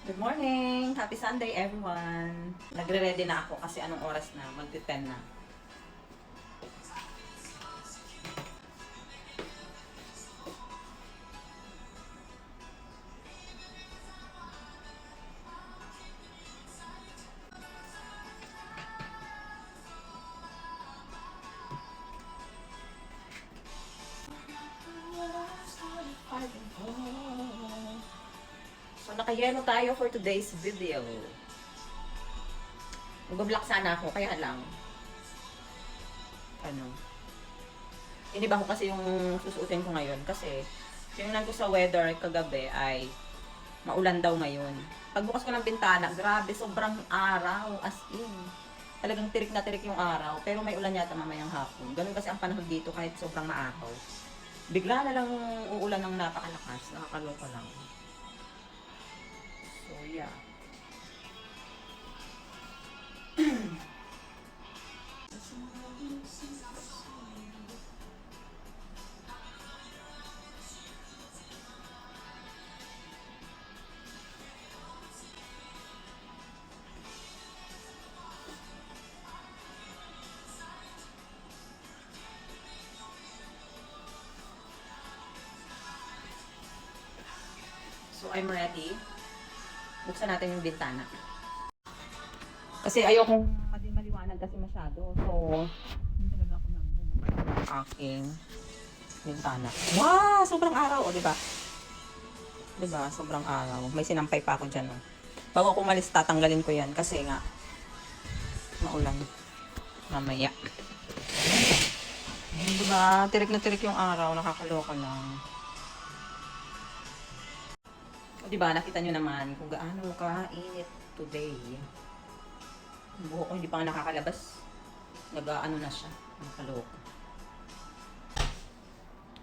Good morning! Happy Sunday, everyone! Nagre-ready na ako kasi anong oras na? Magti-10 na. So, nakayelo tayo for today's video. Mag-vlog sana ako, kaya lang. Iniba ko kasi yung susuotin ko ngayon kasi tingnan ko sa weather kagabi ay maulan daw ngayon. Pagbukas ko ng bintana, grabe, sobrang araw, as in. Talagang tirik na tirik yung araw, pero may ulan yata mamayang hapon. Ganun kasi ang panahon dito kahit sobrang maaraw. Bigla na lang uulan ng napakalakas, nakakaloka lang. So, yeah. So, I'm ready. Buksan natin yung bintana. Kasi ayokong maliwanag kasi masyado. So, hindi talaga ako nagbubukas ng aking bintana. Wow! Sobrang araw, o, diba? Diba? Sobrang araw. May sinampay pa ako dyan, o. Bago ako umalis, tatanggalin ko yan kasi nga maulan. Mamaya. Diba? Tirik na tirik yung araw. Nakakaloka lang. Diba, nakita nyo naman kung gaano ka-init today. Yung buhok ko hindi pa nga nakakalabas. Nag-ano na siya. Nakaloka.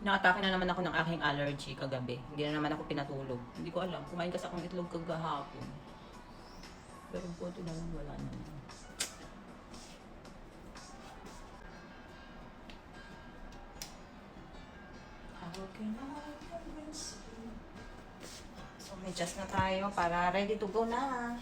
Nakatake na naman ako ng aking allergy kagabi. Hindi na naman ako pinatulog. Hindi ko alam. Kumain kasi akong itlog kagahapon. Pero konti na lang, wala na. How can I convince you? So, may adjust na tayo para ready to go na.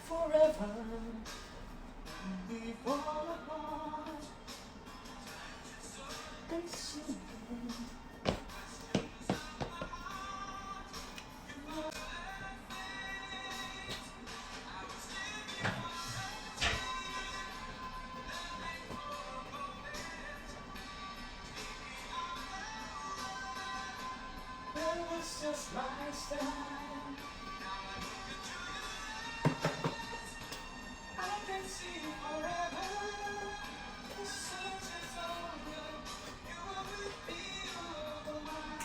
Forever we fall apart. It's just my style. I can see forever. This search is over. You will be all the one.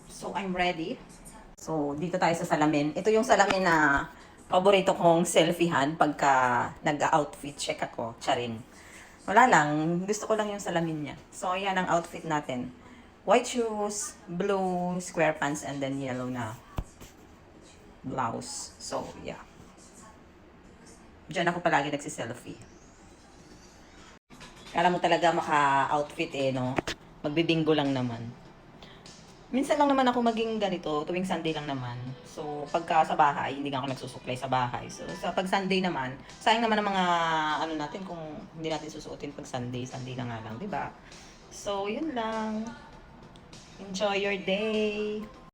So, I'm ready. So, dito tayo sa salamin. Ito yung salamin na paborito kong selfiehan pagka nag-outfit check ako. Charing. Wala lang. Gusto ko lang yung salamin niya. So, ayan ang outfit natin. White shoes, blue square pants, and then yellow na blouse. So, yeah. Diyan ako palagi nagsiselfie. Kala mo talaga maka-outfit no? Magbibingo lang naman. Minsan lang naman ako maging ganito, tuwing Sunday lang naman. So, pagka sa bahay, hindi nga ako nagsusuklay sa bahay. So, sa pag Sunday naman, sayang naman ang mga ano natin kung hindi natin susuotin pag Sunday. Sunday na nga lang, di ba? So, yun lang. Enjoy your day.